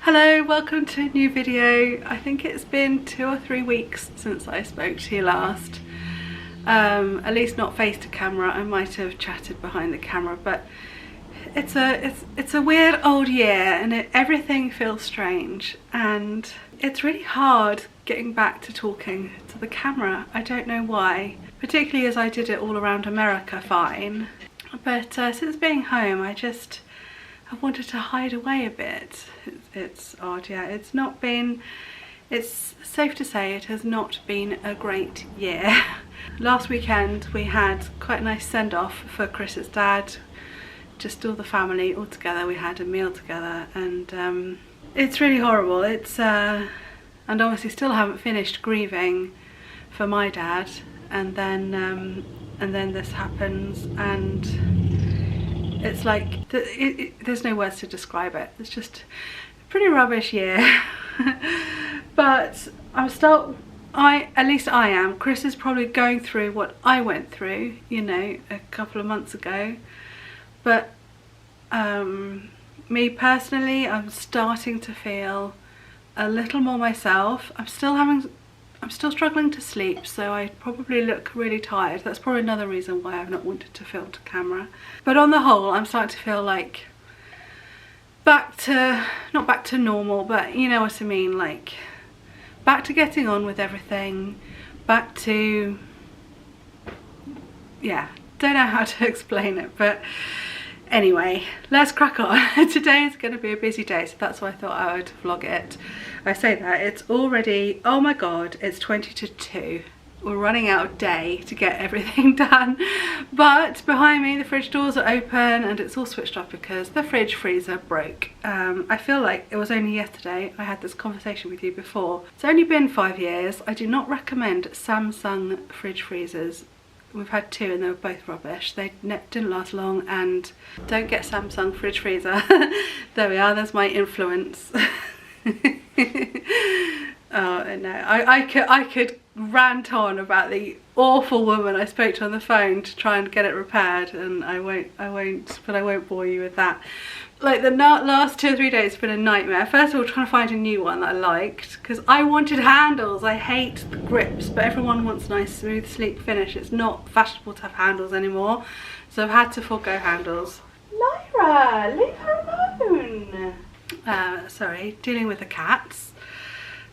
Hello, welcome to a new video. I think it's been 2 or 3 weeks since I spoke to you last. At least not face to camera. I might have chatted behind the camera, but it's a weird old year and everything feels strange, and it's really hard getting back to talking to the camera. I don't know why, particularly as I did it all around America fine, but since being home I wanted to hide away a bit. It's odd, yeah. It's safe to say it has not been a great year. Last weekend we had quite a nice send-off for Chris's dad. Just all the family all together. We had a meal together, and it's really horrible. And obviously still haven't finished grieving for my dad, and then this happens, and it's like, there's no words to describe it. It's just a pretty rubbish year. But at least I am. Chris is probably going through what I went through, you know, a couple of months ago. But me personally, I'm starting to feel a little more myself. I'm still struggling to sleep, so I probably look really tired. That's probably another reason why I've not wanted to film to camera. But on the whole, I'm starting to feel like not back to normal, but you know what I mean, like back to getting on with everything, back to, yeah, don't know how to explain it, but anyway, let's crack on. Today is going to be a busy day, so that's why I thought I would vlog it. I say that, it's already, oh my god, it's 20 to 2. We're running out of day to get everything done. But behind me the fridge doors are open and it's all switched off because the fridge freezer broke. I feel like it was only yesterday. I had this conversation with you before. It's only been 5 years. I do not recommend Samsung fridge freezers. We've had 2 and they were both rubbish. They didn't last long, and don't get Samsung fridge freezer. There we are, there's my influence. Oh no, I could rant on about the awful woman I spoke to on the phone to try and get it repaired, and I won't bore you with that. Like the last 2 or 3 days have been a nightmare. First of all, trying to find a new one that I liked, because I wanted handles. I hate the grips, but everyone wants a nice smooth sleek finish. It's not fashionable to have handles anymore, so I've had to forego handles. Lyra, leave her alone. Sorry, dealing with the cats.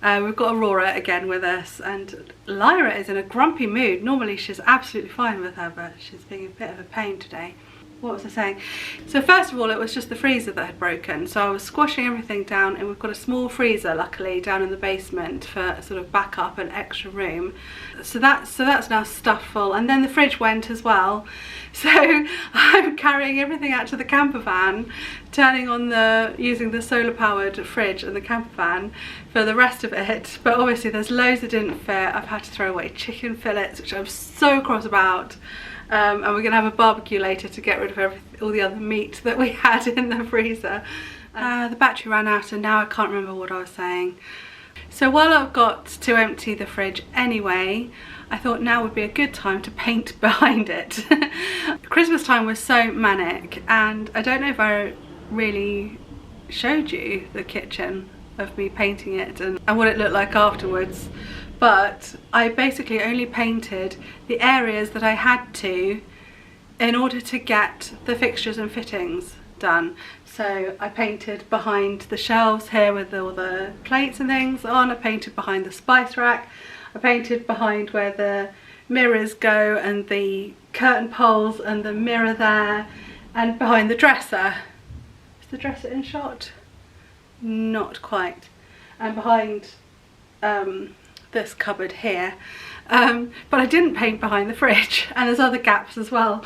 We've got Aurora again with us, and Lyra is in a grumpy mood. Normally she's absolutely fine with her, but she's being a bit of a pain today. What was I saying? So first of all, it was just the freezer that had broken, so I was squashing everything down, and we've got a small freezer luckily down in the basement for sort of backup and extra room. So that's now stuffed full, and then the fridge went as well. So I'm carrying everything out to the camper van, turning on using the solar powered fridge and the camper van for the rest of it. But obviously there's loads that didn't fit. I've had to throw away chicken fillets, which I'm so cross about. And we're going to have a barbecue later to get rid of all the other meat that we had in the freezer. The battery ran out and now I can't remember what I was saying. So while I've got to empty the fridge anyway, I thought now would be a good time to paint behind it. Christmas time was so manic, and I don't know if I really showed you the kitchen of me painting it and what it looked like afterwards. But I basically only painted the areas that I had to in order to get the fixtures and fittings done. So I painted behind the shelves here with all the plates and things on. I painted behind the spice rack. I painted behind where the mirrors go and the curtain poles and the mirror there, and behind the dresser. Is the dresser in shot? Not quite. And behind this cupboard here, but I didn't paint behind the fridge, and there's other gaps as well,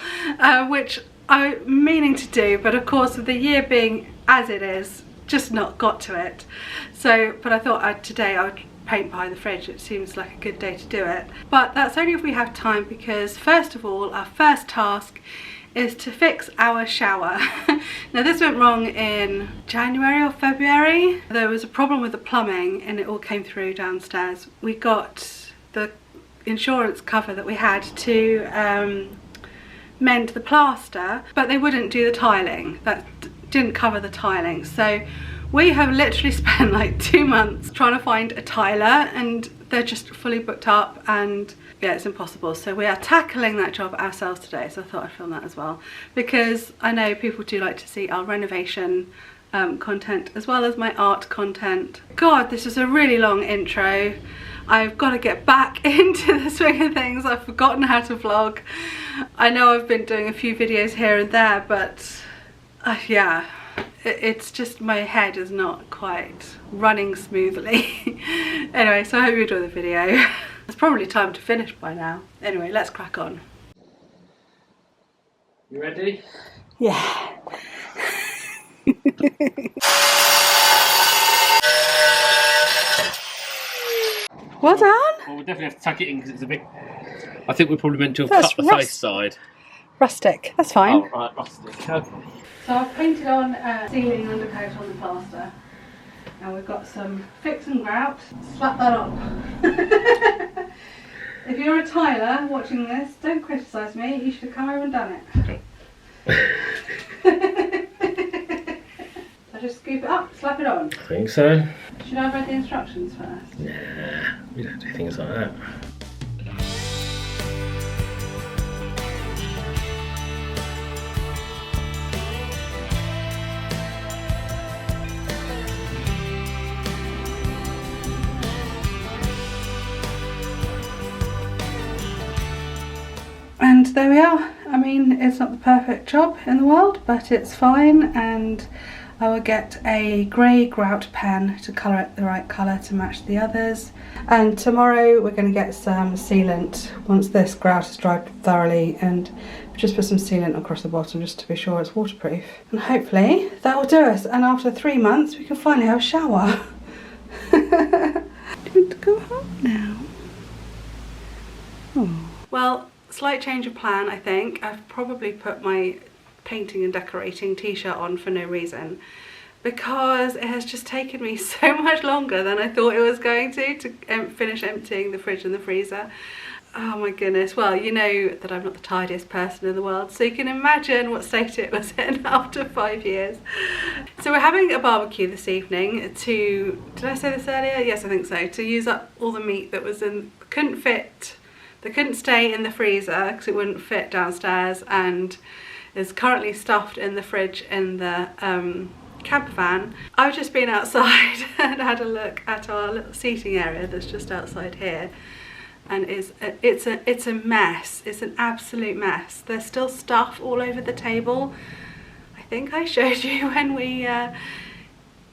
which I'm meaning to do, but of course with the year being as it is, just not got to it. So, but I thought today I would paint behind the fridge. It seems like a good day to do it, but that's only if we have time, because first of all, our first task is to fix our shower. Now this went wrong in January or February. There was a problem with the plumbing and it all came through downstairs. We got the insurance cover that we had to mend the plaster, but they wouldn't do the tiling. That didn't cover the tiling. So We have literally spent like 2 months trying to find a tiler, and they're just fully booked up, and yeah, it's impossible. So we are tackling that job ourselves today, so I thought I'd film that as well, because I know people do like to see our renovation content as well as my art content. God, this is a really long intro. I've got to get back into the swing of things. I've forgotten how to vlog. I know I've been doing a few videos here and there, but yeah, it's just my head is not quite running smoothly. Anyway, so I hope you enjoy the video. It's probably time to finish by now. Anyway, let's crack on. You ready? Yeah. Well done. Well, we'll definitely have to tuck it in because it's a bit... I think we're probably meant to have cut the face side. Rustic, that's fine. Oh, right, rustic. Okay. So I've painted on ceiling undercoat on the plaster. And we've got some fix and grout. Slap that on. If you're a tiler watching this, don't criticise me. You should have come over and done it. So just scoop it up, slap it on. I think so. Should I have read the instructions first? Nah, we don't do things like that. And there we are. I mean, it's not the perfect job in the world, but it's fine, and I will get a grey grout pen to colour it the right colour to match the others. And tomorrow we're going to get some sealant once this grout is dried thoroughly, and just put some sealant across the bottom just to be sure it's waterproof. And hopefully that will do us, and after 3 months we can finally have a shower. Do you want to go home now? Oh. Well, slight change of plan, I think. I've probably put my painting and decorating t-shirt on for no reason, because it has just taken me so much longer than I thought it was going to finish emptying the fridge and the freezer. Oh my goodness. Well, you know that I'm not the tidiest person in the world, so you can imagine what state it was in after 5 years. So we're having a barbecue this evening to, did I say this earlier? Yes, I think so. To use up all the meat that was in, they couldn't stay in the freezer because it wouldn't fit downstairs, and is currently stuffed in the fridge in the camper van. I've just been outside and had a look at our little seating area that's just outside here, and it's a mess. It's an absolute mess. There's still stuff all over the table. I think I showed you when we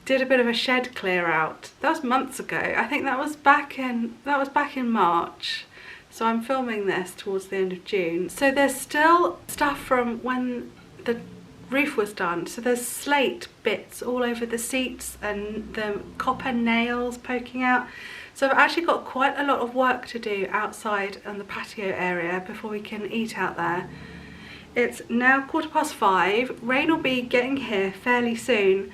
did a bit of a shed clear out. That was months ago. I think that was back in March. So I'm filming this towards the end of June. So there's still stuff from when the roof was done. So there's slate bits all over the seats and the copper nails poking out. So I've actually got quite a lot of work to do outside on the patio area before we can eat out there. It's now 5:15. Rain will be getting here fairly soon.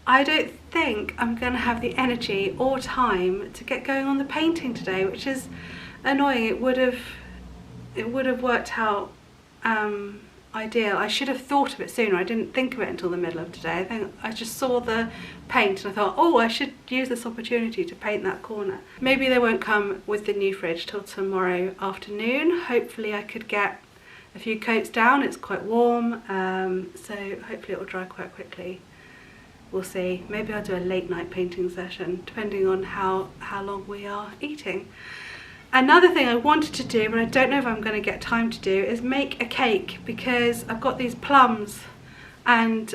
I don't think I'm gonna have the energy or time to get going on the painting today, which is annoying. It would have worked out ideal. I should have thought of it sooner. I didn't think of it until the middle of today. I think I just saw the paint and I thought, oh, I should use this opportunity to paint that corner. Maybe they won't come with the new fridge till tomorrow afternoon. Hopefully I could get a few coats down. It's quite warm, so hopefully it will dry quite quickly. We'll see. Maybe I'll do a late night painting session depending on how long we are eating. Another thing I wanted to do, but I don't know if I'm going to get time to do, is make a cake, because I've got these plums and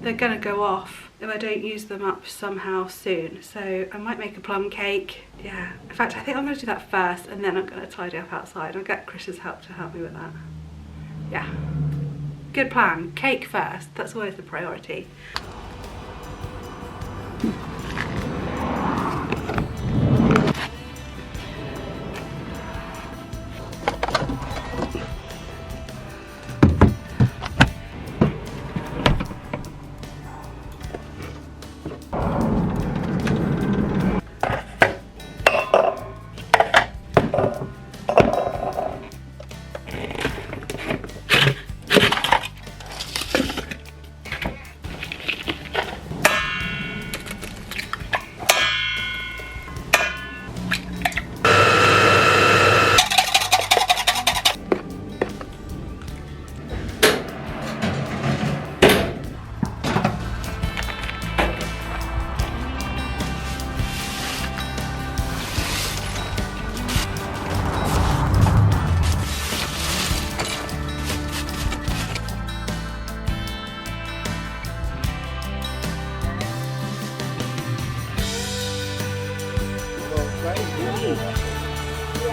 they're going to go off if I don't use them up somehow soon. So I might make a plum cake. Yeah, in fact I think I'm going to do that first, and then I'm going to tidy up outside. I'll get Chris's help to help me with that. Yeah, good plan. Cake first, that's always the priority.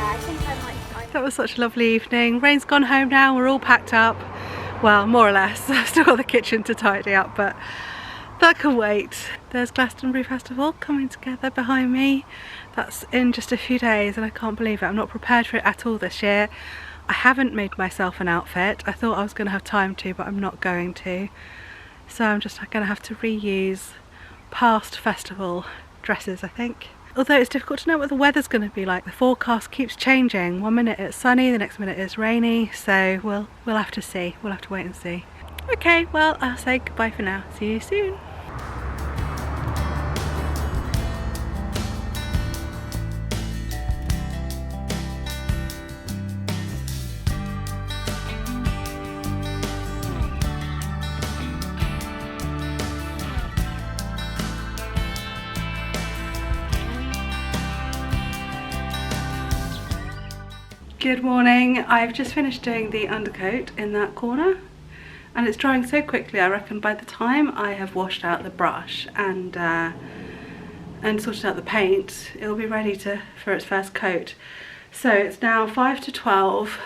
I think I might. That was such a lovely evening. Rain's gone home now, we're all packed up. Well, more or less. I've still got the kitchen to tidy up, but that can wait. There's Glastonbury Festival coming together behind me. That's in just a few days and I can't believe it. I'm not prepared for it at all this year. I haven't made myself an outfit. I thought I was going to have time to, but I'm not going to. So I'm just going to have to reuse past festival dresses, I think. Although it's difficult to know what the weather's going to be like. The forecast keeps changing. One minute it's sunny, the next minute it's rainy. So we'll have to see. We'll have to wait and see. Okay, well, I'll say goodbye for now. See you soon. Good morning. I've just finished doing the undercoat in that corner and it's drying so quickly. I reckon by the time I have washed out the brush and sorted out the paint, it'll be ready for its first coat. So it's now 5 to 12.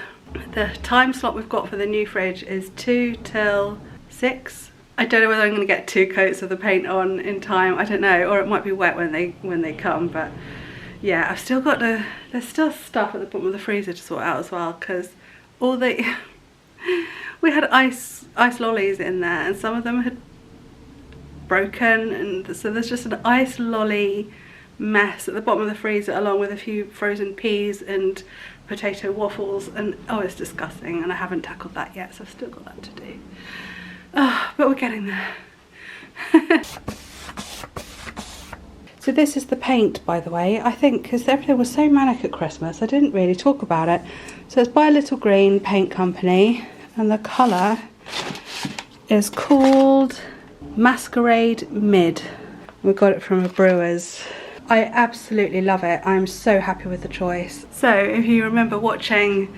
The time slot we've got for the new fridge is 2 till 6. I don't know whether I'm going to get 2 coats of the paint on in time. I don't know, or it might be wet when they come, but yeah, I've still got there's still stuff at the bottom of the freezer to sort out as well, because we had ice lollies in there and some of them had broken, and so there's just an ice lolly mess at the bottom of the freezer along with a few frozen peas and potato waffles, and oh, it's disgusting and I haven't tackled that yet, so I've still got that to do. But we're getting there. So this is the paint, by the way. I think because everything was so manic at Christmas, I didn't really talk about it. So it's by Little Green Paint Company, and the colour is called Masquerade Mid. We got it from a brewer's. I absolutely love it. I'm so happy with the choice. So if you remember watching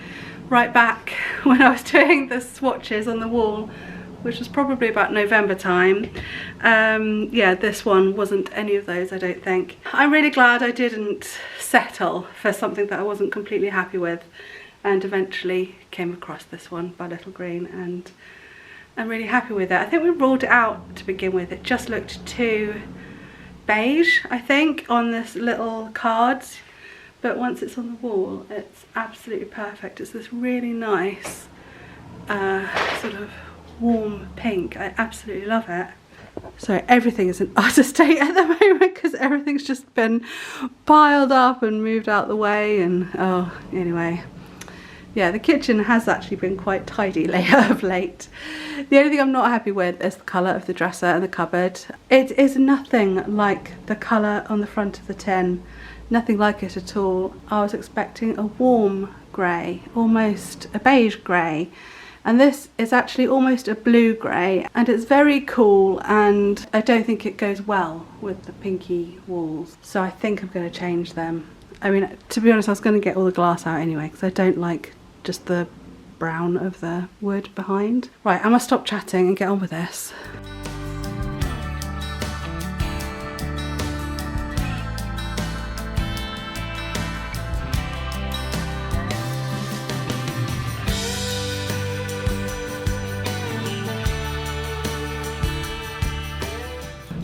right back when I was doing the swatches on the wall, which was probably about November time, yeah, this one wasn't any of those, I don't think. I'm really glad I didn't settle for something that I wasn't completely happy with, and eventually came across this one by Little Green, and I'm really happy with it. I think we ruled it out to begin with. It just looked too beige, I think, on this little cards, but once it's on the wall, it's absolutely perfect. It's this really nice sort of warm pink. I absolutely love it. So everything is in utter state at the moment because everything's just been piled up and moved out the way, and oh, anyway, yeah, the kitchen has actually been quite tidy of late. The only thing I'm not happy with is the colour of the dresser and the cupboard. It is nothing like the colour on the front of the tin, nothing like it at all. I was expecting a warm grey, almost a beige grey, and this is actually almost a blue grey, and it's very cool, and I don't think it goes well with the pinky walls, so I think I'm going to change them. I mean, to be honest, I was going to get all the glass out anyway because I don't like just the brown of the wood behind. Right, I must stop chatting and get on with this.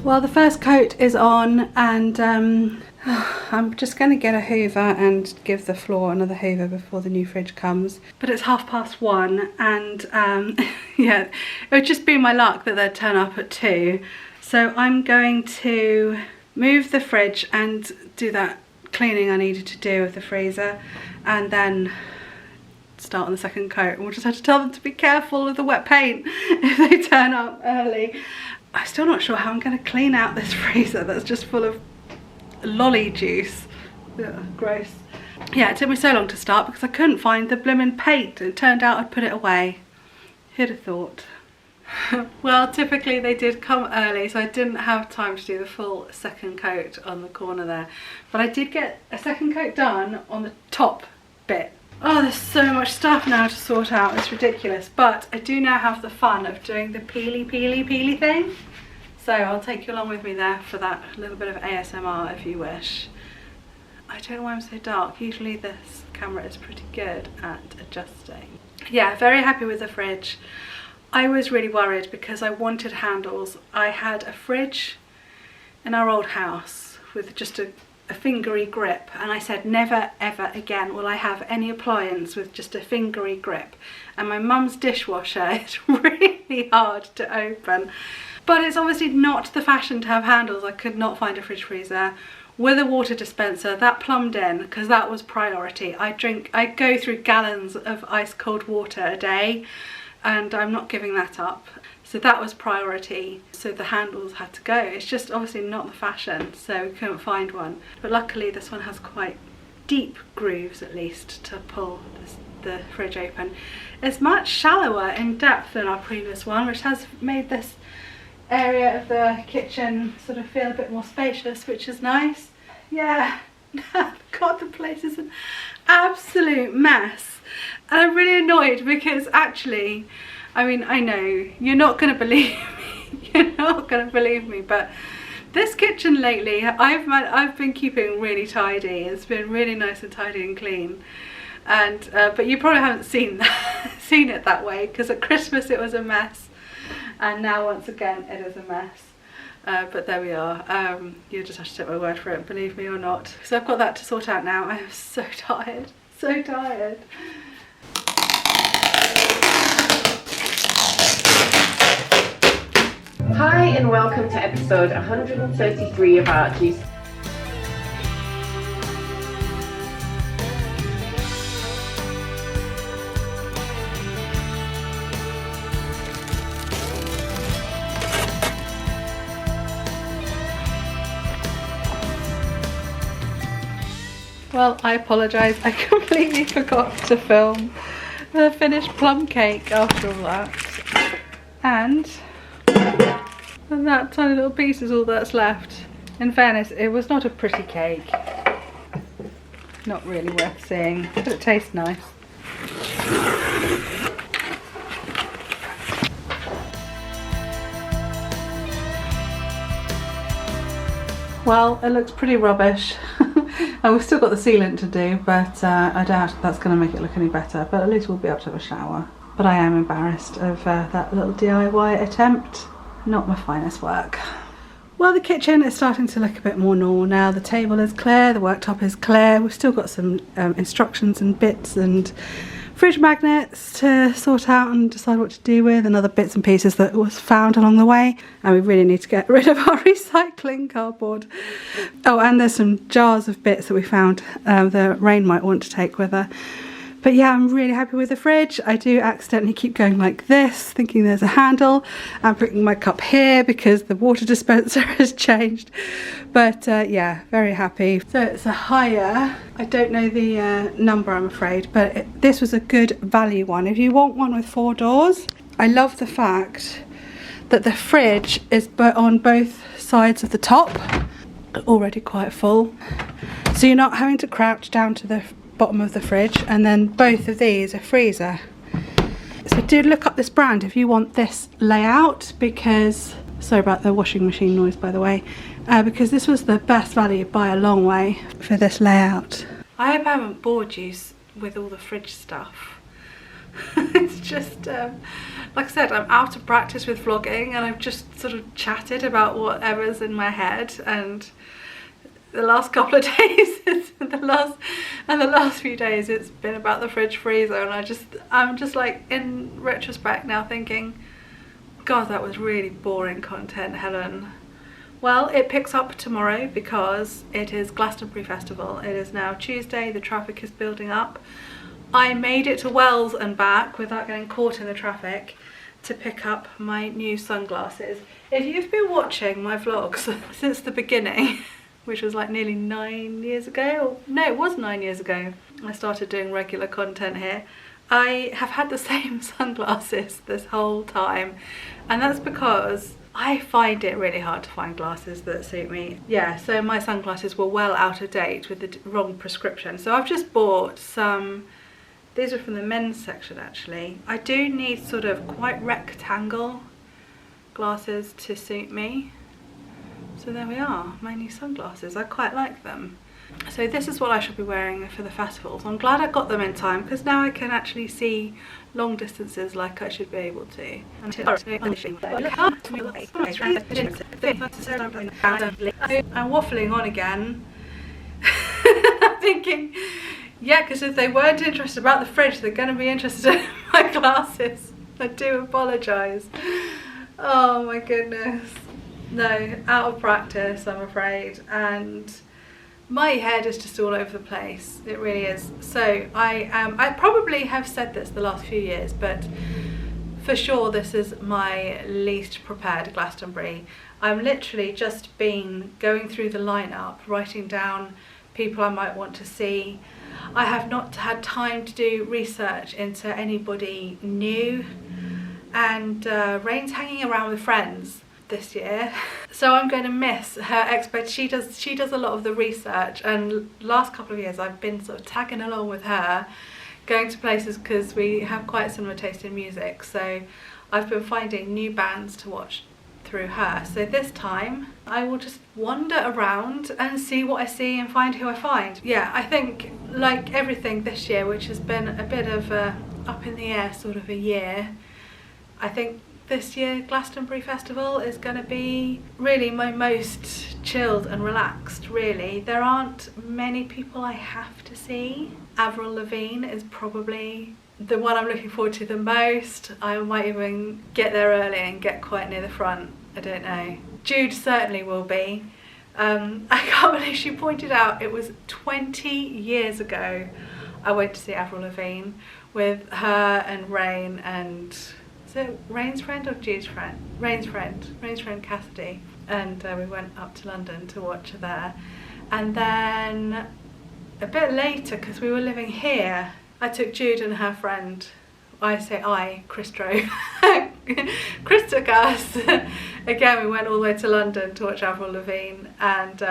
Well, the first coat is on, and I'm just going to get a hoover and give the floor another hoover before the new fridge comes. But it's 1:30, and yeah, it would just be my luck that they'd turn up at 2. So I'm going to move the fridge and do that cleaning I needed to do with the freezer, and then start on the second coat. And we'll just have to tell them to be careful with the wet paint if they turn up early. I'm still not sure how I'm going to clean out this freezer that's just full of lolly juice. Ugh, gross. Yeah, it took me so long to start because I couldn't find the blooming paint. It turned out I'd put it away. Who'd have thought? Well, typically they did come early, so I didn't have time to do the full second coat on the corner there. But I did get a second coat done on the top bit. Oh, there's so much stuff now to sort out, it's ridiculous. But I do now have the fun of doing the peely thing. So I'll take you along with me there for that little bit of ASMR if you wish. I don't know why I'm so dark. Usually this camera is pretty good at adjusting. Yeah, very happy with the fridge. I was really worried because I wanted handles. I had a fridge in our old house with just a fingery grip, and I said never ever again will I have any appliance with just a fingery grip. And my mum's dishwasher is really hard to open, but it's obviously not the fashion to have handles. I could not find a fridge freezer with a water dispenser. That plumbed in because that was priority. I go through gallons of ice cold water a day, and I'm not giving that up. So that was priority, so the handles had to go. It's just obviously not the fashion, so we couldn't find one. But luckily this one has quite deep grooves, at least, to pull the fridge open. It's much shallower in depth than our previous one, which has made this area of the kitchen sort of feel a bit more spacious, which is nice. Yeah, God, the place is an absolute mess. And I'm really annoyed because actually, I mean, I know you're not going to believe me, you're not going to believe me, but this kitchen lately, I've been keeping really tidy. It's been really nice and tidy and clean. And but you probably haven't seen it that way, because at Christmas it was a mess, and now once again it is a mess. But there we are. You just have to take my word for it, believe me or not. So I've got that to sort out now. I am so tired, so tired. Hi and welcome to episode 133 of Archie's. Well, I apologise, I completely forgot to film the finished plum cake after all that. And that tiny little piece is all that's left. In fairness, it was not a pretty cake. Not really worth seeing, but it tastes nice. Well, it looks pretty rubbish. And we've still got the sealant to do, but I doubt that's going to make it look any better. But at least we'll be able to have a shower. But I am embarrassed of that little DIY attempt. Not my finest work. Well, the kitchen is starting to look a bit more normal now. The table is clear, the worktop is clear. We've still got some instructions and bits and fridge magnets to sort out and decide what to do with, and other bits and pieces that was found along the way. And we really need to get rid of our recycling cardboard. Oh, and there's some jars of bits that we found that Rain might want to take with her. But yeah, I'm really happy with the fridge. I do accidentally keep going like this, thinking there's a handle. I'm putting my cup here because the water dispenser has changed. But yeah, very happy. So it's a higher, I don't know the number, I'm afraid, but this was a good value one. If you want one with 4 doors, I love the fact that the fridge is on both sides of the top, already quite full. So you're not having to crouch down to the bottom of the fridge, and then both of these are freezer. So do look up this brand if you want this layout, because sorry about the washing machine noise, by the way, because this was the best value by a long way for this layout. I hope I haven't bored you with all the fridge stuff. It's just like I said, I'm out of practice with vlogging, and I've just sort of chatted about whatever's in my head, and the last couple of days, the last few days, it's been about the fridge freezer, and I'm just like, in retrospect now, thinking, God, that was really boring content, Helen. Well, it picks up tomorrow because it is Glastonbury Festival. It is now Tuesday, the traffic is building up. I made it to Wells and back without getting caught in the traffic to pick up my new sunglasses. If you've been watching my vlogs since the beginning, which was like nearly 9 years ago, no, it was 9 years ago, I started doing regular content here, I have had the same sunglasses this whole time, and that's because I find it really hard to find glasses that suit me. Yeah, so my sunglasses were well out of date with the wrong prescription, so I've just bought some. These are from the men's section actually. I do need sort of quite rectangle glasses to suit me. So there we are, my new sunglasses. I quite like them. So this is what I shall be wearing for the festivals. I'm glad I got them in time because now I can actually see long distances like I should be able to. I'm waffling on again. I'm thinking, yeah, because if they weren't interested about the fridge, they're going to be interested in my glasses. I do apologise. Oh my goodness. No, out of practice, I'm afraid. And my head is just all over the place. It really is. So I probably have said this the last few years, but for sure this is my least prepared Glastonbury. I'm literally just been going through the lineup, writing down people I might want to see. I have not had time to do research into anybody new, and Rain's hanging around with friends this year, so I'm going to miss her expert. She does a lot of the research, and last couple of years I've been sort of tagging along with her, going to places because we have quite similar taste in music, so I've been finding new bands to watch through her. So this time I will just wander around and see what I see and find who I find. Yeah, I think like everything this year, which has been a bit of a up in the air sort of a year, I think this year Glastonbury Festival is going to be really my most chilled and relaxed, really. There aren't many people I have to see. Avril Lavigne is probably the one I'm looking forward to the most. I might even get there early and get quite near the front. I don't know. Jude certainly will be. I can't believe she pointed out it was 20 years ago I went to see Avril Lavigne with her and Rain and... is it Rain's friend or Jude's friend? Rain's friend Cassidy. And we went up to London to watch her there. And then a bit later, because we were living here, I took Jude and her friend. Chris drove. Chris took us. Again, we went all the way to London to watch Avril Lavigne, and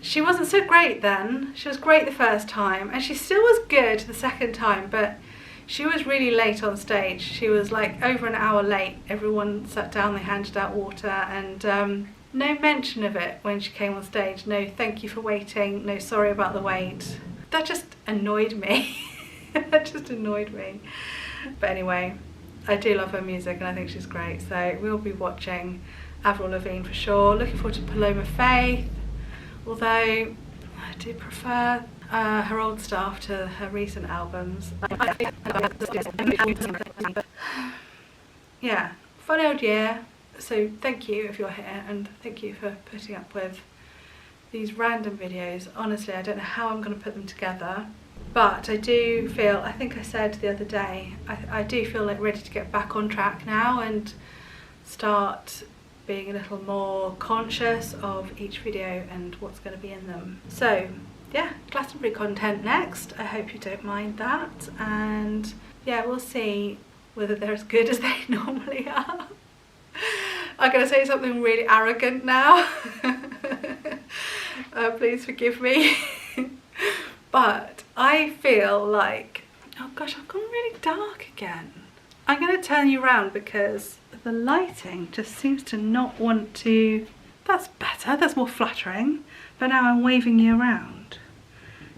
she wasn't so great then. She was great the first time, and she still was good the second time, but she was really late on stage. She was like over an hour late. Everyone sat down, they handed out water, and no mention of it when she came on stage. No thank you for waiting, no sorry about the wait. That just annoyed me. That just annoyed me. But anyway, I do love her music and I think she's great. So we'll be watching Avril Lavigne for sure. Looking forward to Paloma Faith, although I do prefer her old stuff to her recent albums. Yeah, fun old year. So thank you if you're here, and thank you for putting up with these random videos. Honestly, I don't know how I'm going to put them together, but I do feel, I think I said the other day, I do feel like ready to get back on track now and start being a little more conscious of each video and what's going to be in them. So yeah, Glastonbury content next. I hope you don't mind that, and yeah, we'll see whether they're as good as they normally are. I'm going to say something really arrogant now. Please forgive me. But I feel like, oh gosh, I've gone really dark again. I'm going to turn you around because the lighting just seems to not want to. That's better, that's more flattering. But now I'm waving you around.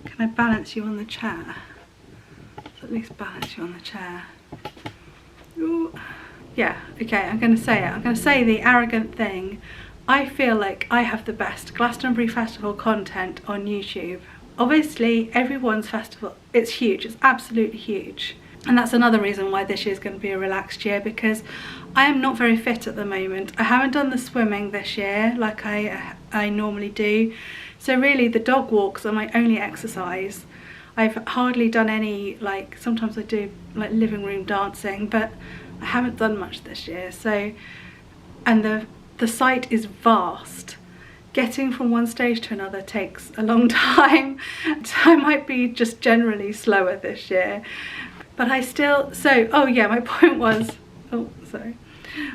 Can I balance you on the chair? At least balance you on the chair. Ooh. Yeah, okay, I'm going to say it. I'm going to say the arrogant thing. I feel like I have the best Glastonbury Festival content on YouTube. Obviously, everyone's festival, it's huge, it's absolutely huge. And that's another reason why this year is going to be a relaxed year, because I am not very fit at the moment. I haven't done the swimming this year like I normally do. So really the dog walks are my only exercise. I've hardly done any, like sometimes I do like living room dancing, but I haven't done much this year. So, and the site is vast. Getting from one stage to another takes a long time. So I might be just generally slower this year. But I still, so, oh yeah, my point was, oh, sorry.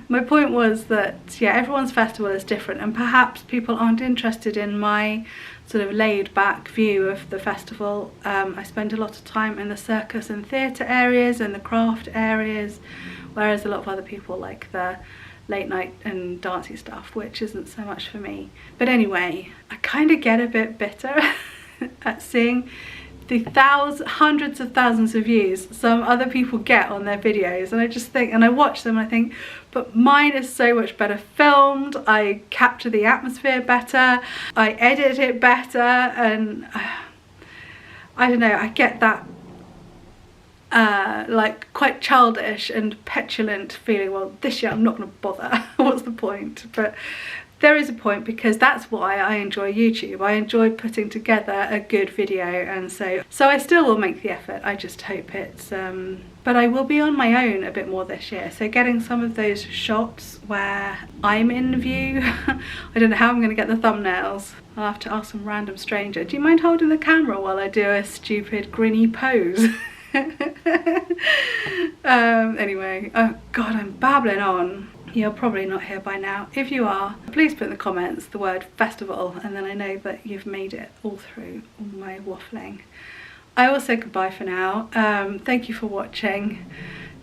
My point was that, yeah, everyone's festival is different, and perhaps people aren't interested in my sort of laid back view of the festival. I spend a lot of time in the circus and theatre areas and the craft areas, whereas a lot of other people like the late night and dancey stuff, which isn't so much for me. But anyway, I kind of get a bit bitter at seeing the hundreds of thousands of views some other people get on their videos, and I just think, and I watch them and I think, but mine is so much better filmed, I capture the atmosphere better, I edit it better, and I don't know, I get that like quite childish and petulant feeling, well, this year I'm not going to bother. What's the point? But there is a point, because that's why I enjoy YouTube. I enjoy putting together a good video, and so I still will make the effort. I just hope it's but I will be on my own a bit more this year, so getting some of those shots where I'm in view. I don't know how I'm going to get the thumbnails. I'll have to ask some random stranger, do you mind holding the camera while I do a stupid grinny pose? Anyway, oh god, I'm babbling on. You're probably not here by now. If you are, please put in the comments the word festival, and then I know that you've made it all through all my waffling. I will say goodbye for now. Thank you for watching.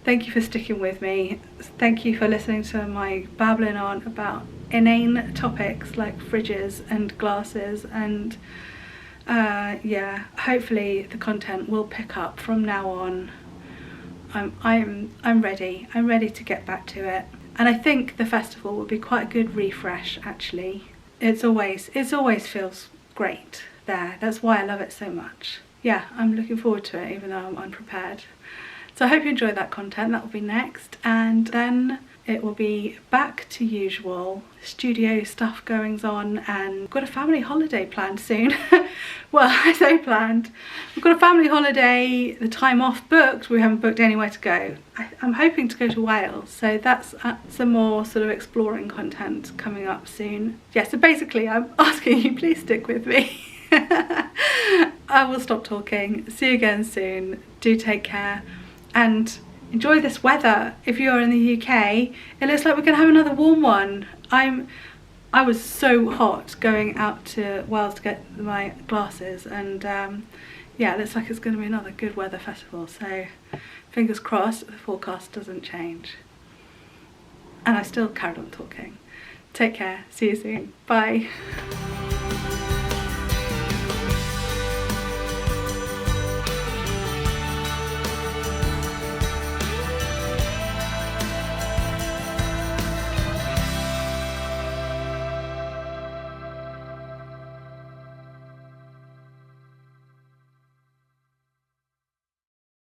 Thank you for sticking with me. Thank you for listening to my babbling on about inane topics like fridges and glasses, and yeah, hopefully the content will pick up from now on. I'm ready. I'm ready to get back to it. And I think the festival will be quite a good refresh, actually. It always feels great there. That's why I love it so much. Yeah, I'm looking forward to it, even though I'm unprepared. So I hope you enjoyed that content. That will be next, and then it will be back to usual studio stuff goings on, and I've got a family holiday planned soon. Well, I say planned. We've got a family holiday, the time off booked, we haven't booked anywhere to go. I'm hoping to go to Wales, so that's some more sort of exploring content coming up soon. Yeah, so basically I'm asking you, please stick with me. I will stop talking. See you again soon. Do take care and enjoy this weather. If you're in the UK, it looks like we're gonna have another warm one. I was so hot going out to Wales to get my glasses, and yeah, it looks like it's gonna be another good weather festival, so fingers crossed the forecast doesn't change. And I still carried on talking. Take care, see you soon, bye.